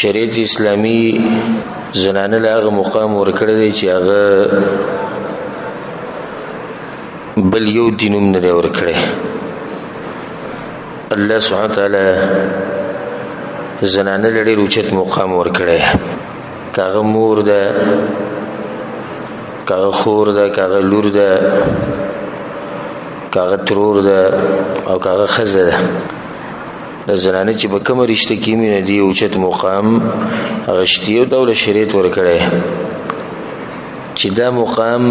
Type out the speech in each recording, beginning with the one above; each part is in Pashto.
شریعت اسلامی زنانه له هغه مقام ورکړی دی چې هغه بل یو دینوم نه دی ورکړی. الله سبحانه وتعالی زنانه له ډېر اوچت مقام ورکړی، که هغه مور ده، که هغه خور ده، که هغه لور ده، که هغه ترور ده او که هغه ښځه ده. د زنانه چې په کومه رشته کې وي نو دې اوچت مقام اخیستی او ډوله شریعت ورکړی چې دا مقام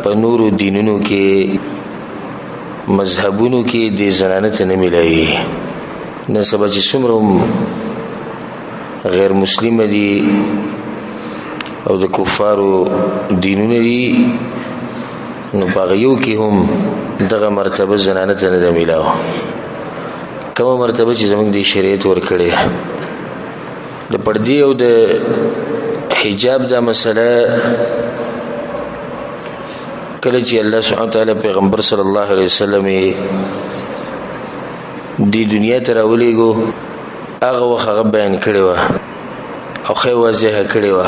په نورو دینونو کې مذهبونو کې د زنانه ته نه میلایي. نن سبا چې څومره غیر مسلمه دي او د کفارو دینونه دي نو په هغه یو کې هم دغه مرتبه زنانه ته نه ده میلاو. کومه مرتبه چې زموږ د شریعت ورکړی د پردې او د حجاب دا مسله کله چې الله سبحانه وتعالی پیغمبر صلی الله علیه وسلم دی دنیا ته راولېږو هغه وخت هغه بیان کړی و او ښه واضحه کړی و.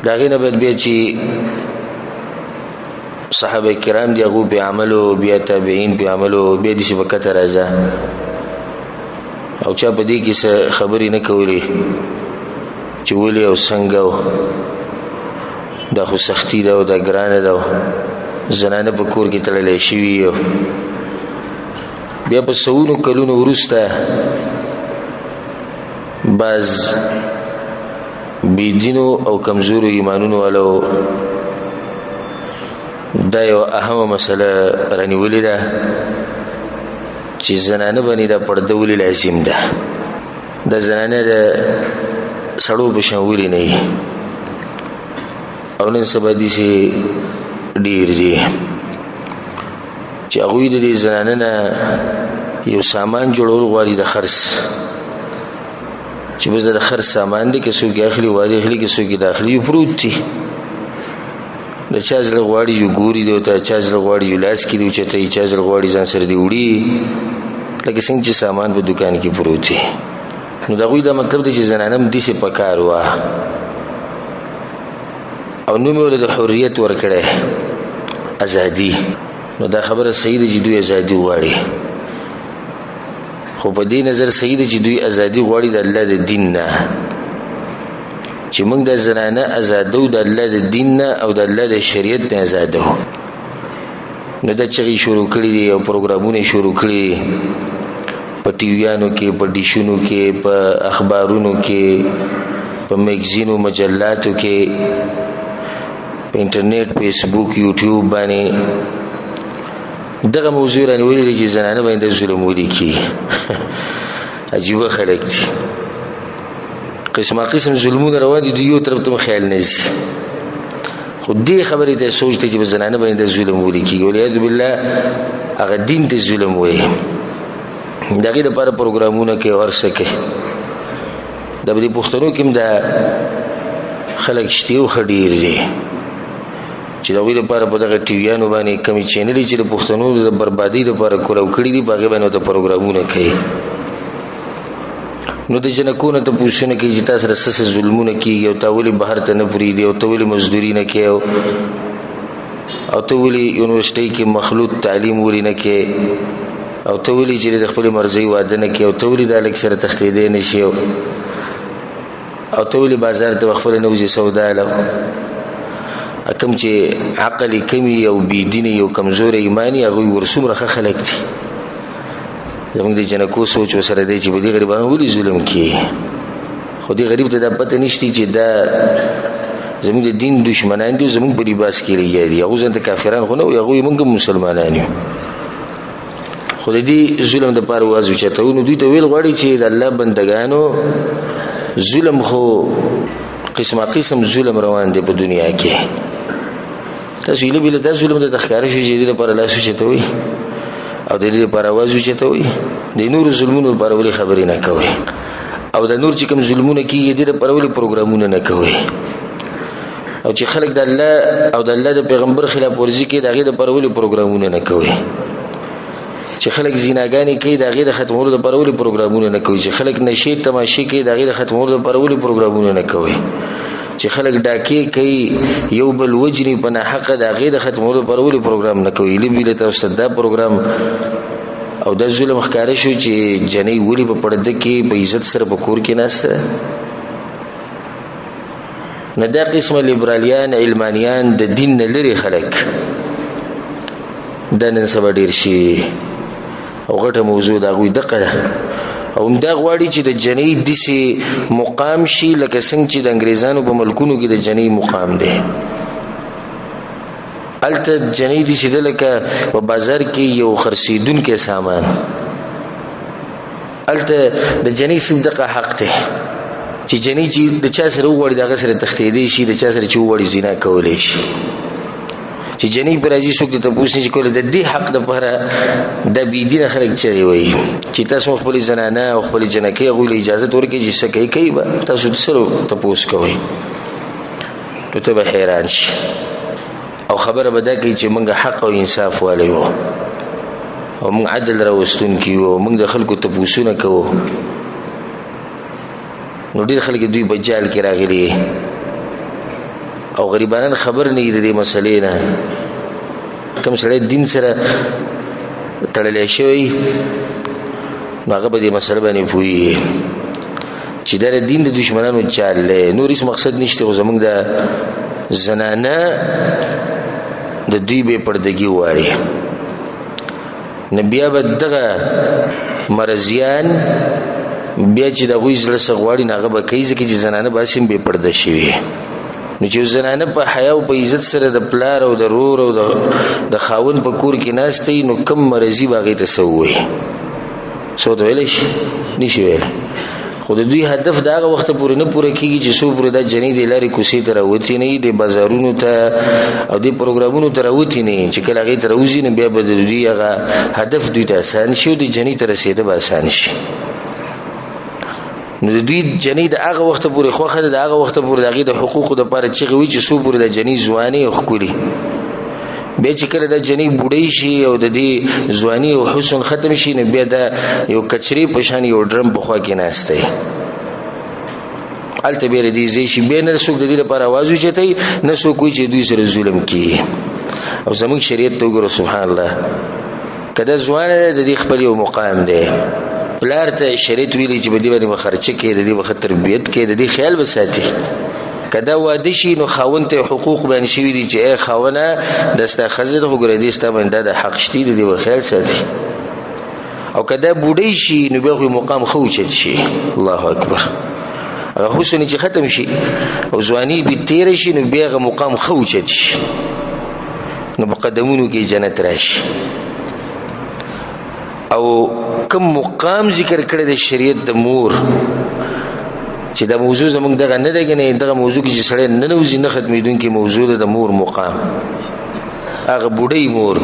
د هغې نه بعد بیا چې صحابه کرام دی هغو پې عملو، بیا تابعین پې عملو، بیا داسې په کته راځه او چا په دې کې څه خبرې نه کولې چې ولې او څنګه دا خو سختی ده او دا ګرانه ده زنانه په کور کې تړلی شوي. بیا په سوونو کلونو وروسته بعض بېدینو او کمزورو ایمانونو والو دا یو اهمه مسله رانیولې ده چې زنانه باندې دا پرده ولې لازم ده. دا زنانه د سړو په شان ولې نه وي او نن سبا داسې ډېر دي چې هغوی د دې زنانه نه یو سامان جوړول غواړي د خرڅ چې بس د خرڅ سامان دی که څوک اخلي واري اخلي که څوک داخلي یو پروت دي د چا زړه غواړي یو ګوري دی او ته چا زړه غواړي یو لاس کې دی اوچتوي چا زړه غواړي ځان سره دی وړي لکه څنګه چې سامان په دوکان کې پروت دی. نو د هغوی دا مطلب دی چې زنانه هم داسې په کار وه او نوم یې ولې د حریت ورکړی ازادي. نو دا خبره صحیح ده چې دوی ازادي غواړي خو په دې نظر صحیح ده چې دوی ازادي غواړي د الله د دین نه چې موږ د زنانه ازادو د الله د دین نه او د الله د شریعت نه ازادو. نو دا چغې شروع کړي دي او پروګرامونه شروع کړي په ټیویانو کې، په ډیشونو کې، په اخبارونو کې، په میګزینو مجلاتو کې، په انټرنیټ، فیسبوک، یوټیوب باندې دغه موضوع رانیولې ده چې زنانه باندې ظلم ولیکي. عجیبه خلک دي، قسمه قسم ظلمونه روان دي، یو طرف ته خیال نه ځي خو دې خبرې ته سوچ ته چې په زنانه باندې ظلم ولیکي والعیاذ بالله هغه دین ته ظلم وایي. د هغې لپاره پروګرامونه کوي او هر څه کوي. د دې پښتنو کې هم دا خلک شته او ښه ډېر دي چې د هغوی لپاره په دغه ټیویانو باندې کمې چینلې چې د پښتنو د بربادۍ لپاره کولاو کړي دي په هغې باندې ورته پروګرامونه کوي. نو د جنکو نه تپوسونه کوي چې تا سره څه څه ظلمونه کېږي او تا ولې بهر ته نه پرېږدي او ته ولې مزدوري نه کوې او ته ولې یونیورسټۍ کې مخلوط تعلیم ولې نه کوې او ته ولې چې د خپلې مرضۍ واده نه کوې او ته ولې دا هلک سره تښتېدی نه شي او ته ولې بازار ته په خپله نه وځې سودا له کوم چې عقل یې کمي او بېدینه او کمزوره ایمان یې هغوی ورڅومره ښه خلک دي. زموږ د جنکو سوچ ورسره دی چې په دې غریبانو ولې ظلم کیږي خو دې غریب ته دا پته نشته چې دا زموږ د دین دشمنان دي زموږ په لباس کې لګیا دي. هغوی ځان ته کافران خو نه وي، هغوی موږ هم مسلمانان یو. خو د دې ظلم دپاره واز اوچتوو نو دوی ته ویل غواړي چې د الله بندګانو ظلم خو قسمه قسم ظلم روان دی په دنیا کې. تاسو هیله بیله دا ظلم درته ښکاره شي چې دې لپاره لاس اوچتوئ او د دې لپاره आवाज اوچتوئ، د نورو ظلمونو لپاره ولې خبرې نه کوئ او د نور چې کوم ظلمونه کېږي دې لپاره ولې پروګرامونه نه کوئ او چې خلک د الله او د الله د پیغمبر خلاف ورزي کوي د هغې لپاره ولې پروګرامونه نه کوئ چې خلک زیناګانی کوي د غیر ختمولو لپاره ولې پروګرامونه نه کوي چې خلک نشي تماشې کوي د غیر ختمولو لپاره ولې پروګرامونه نه کوي چې خلک ډاکې کوي یو بل وجني په ناحق د غیر ختمولو لپاره ولې پروګرام نه کوي لبي له تاسو دا پروګرام او د ظلم ښکارې شو چې جنې ولې په پرده کې په عزت سره په کور کې ناشته نه دا قسمه لیبرالیان علمانیان د دین نه لري خلک دا نن سبا ډیر شي او غټه موضوع دا غوي دقه او دا غواړي چې د جنې دسي مقام شي لکه څنګه چې د انګريزانو په ملکونو کې د جنې مقام دی الته جنې دسي د لکه په بازار کې یو خرڅیدونکو سامان الته د جنې صدقه حق ته چې جنې چې د چا سره وړي دغه سره تختیدي شي د چا سره چې وړي زنا کولای شي چې جنې پر راځي څوک ته پوښتنه چې کوله د دې حق د لپاره د بيدینه خلک چي وي چې تاسو خپل زنانه او خپل جنکه غوړي اجازه ورکړي چې سکه کوي تاسو سره تاسو کوي ته به حیران شي او خبره بده کوي چې موږ حق او انصاف والي وو او موږ عدل راوستون کیو موږ د خلکو ته پوښتنه کوو نو ډیر خلک دوی بجال کې راغلي او غریبانان خبر نه دي د مسلې نه کوم سره دین سره تړلې شوی نو هغه به د مسله باندې پوي چې دا دین د دشمنانو چاله نور هیڅ مقصد نشته زمونږ د زنانه د دوی به پردګي واړي نبي بدغه مرزيان بیا چې د غوي زړه سغواړي ناغه به کوي ځکه چې زنانه باسم به پرده شي نو چې زنانه په حیا او په عزت سره د پلار او د رور او د خاون په کور کې ناشتي نو کم مرزي باغې ته سووي سو ته ویل شي نشي ویل خو د دوی هدف دا وخت پورې نه پوره کیږي چې سو پورې د جنې د لارې کوسي ته راوتی نه دي بازارونو ته او د پروګرامونو ته راوتی نه چې کله هغه ته راوځي نه بیا به د دوی هغه هدف دوی ته آسان شي او د جنې ته رسیدل به آسان شي نو د دوی جنې د هغه وخت پورې خوخه د هغه وخت پورې د هغه د حقوقو د لپاره چې غوي چې سو پورې د جنې ځواني او خولي به چې کله د جنې بوډۍ شي او د دې ځواني او حسن ختم شي نه بیا د یو کچري په شان یو ډرم په خوا کې ناشته الته بیر دې زی شي به نه څوک د دې لپاره आवाज وچتای نه څوک کوي چې دوی سره ظلم کوي او زموږ شریعت ته وګورئ سبحان الله کله ځوان د دې خپل یو مقام دی بلار ته شریعت ویلي چې بده باندې خرچه کې د دې وخت تربيت کې د دې خیال وساتي کدا واده شي نو خاون ته حقوق باندې شي دي چې اے خاونه دسته خزر وګورې دې ستا باندې د حق شتي د دې خیال ساتي او کدا بوډۍ شي نو به مقام خوچت شي الله اکبر هغه حسن چې ختم شي او ځواني به تیر شي نو به مقام خوچت شي نو په قدمونو کې جنت راشي او کوم مقام ذکر کړی د شریعت د مور چې دا موضوع زمونږ دغه نه دغه دغه موضوع کې چې سړی نه نوځي نه ختمېدونکې موضوع د مور مقام هغه بوډۍ مور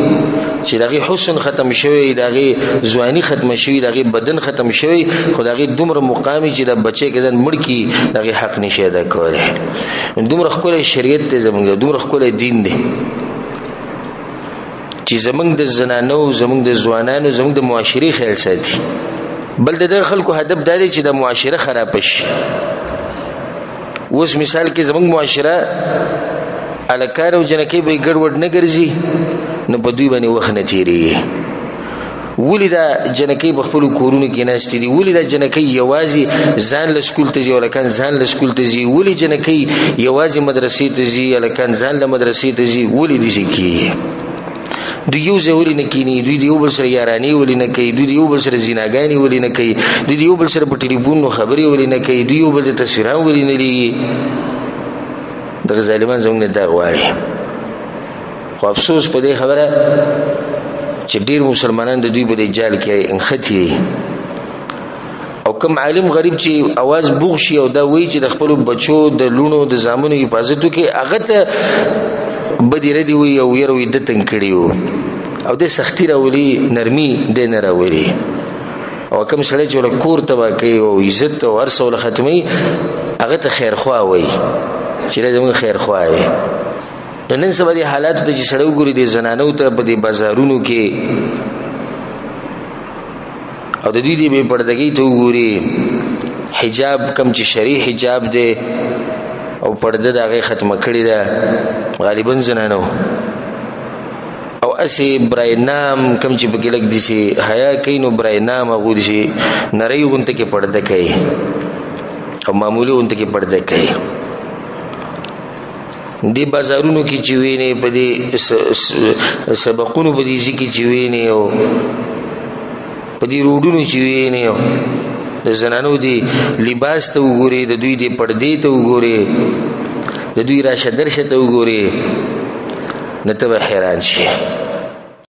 چې دغه حسن ختم شوی دغه ځواني ختم شوی دغه بدن ختم شوی خو دغه دومره مقامي چې د بچي کدن مړ کی دغه حق نشي ادا کوله دومره خپل شریعت ته زمونږ دومره خپل دین دی چې زمونږ د زنانو زمونږ د ځوانانو زمونږ د معاشري خیال ساتي بل د خلکو هدف دا دی چې د معاشره خراب شي اوس مثال کې زمونږ معاشره الکار او جنکې به ګډوډ نه ګرځي نو په دوی باندې وخت نه تیریږي ولدا جنکې په خپل کورونو کې ناشتي دي ولدا جنکې یوازې ځان له سکول ته ځي ولکان ځان له سکول ته ځي ولې جنکې یوازې مدرسې ته ځي ولکان ځان له مدرسې ته ځي ولې دي ځکه دوی یو ځوري نه کینی دوی یو بل سره یارانی ولې نه کوي دوی یو بل سره زیناګانی ولې نه کوي دوی یو بل سره په ټلیفون خبري ولې نه کوي دوی یو بل ته تصویران ولې نه لري دغه ظالمان زموږ نه دا غواړي خو افسوس په دې خبره چې ډیر مسلمانان د دوی په جال کې انختی او کوم عالم غریب چې आवाज بوغ شي او دا وایي چې د خپل بچو د لونو د زامنو حفاظت کوي هغه ته بدی ردی وی او ير وی د تن کړیو او د سختی راولي نرمي د نه راولي او کوم سره چې له کور تبا کوي او عزت او ارسول ختمي هغه ته خیر خوا وي چې زموږ خیر خوا وي نن سبا دي حالات ته چې سړی وګوري د زنانو ته په دې بازارونو کې او د دوی دی بے پردګۍ ته وګوري حجاب کم چې شرعي حجاب دی او پرده دغه ختمه کړی ده غالبا زنانو او اسی برای نام کم چې بګی لګ دي شي حیا کینو برای نام غو دي شي نری غونته کې پرده کوي او معمولی غونته کې پرده کوي دی بازارونو کې چې ویني په دې سبقونو په دې کې چې ویني او په دې روډونو چې ویني او د زنانو دی لباس ته وګوري د دوی دی پردې ته وګوري د دوی راشه درشه ته وګوري نته حیران شي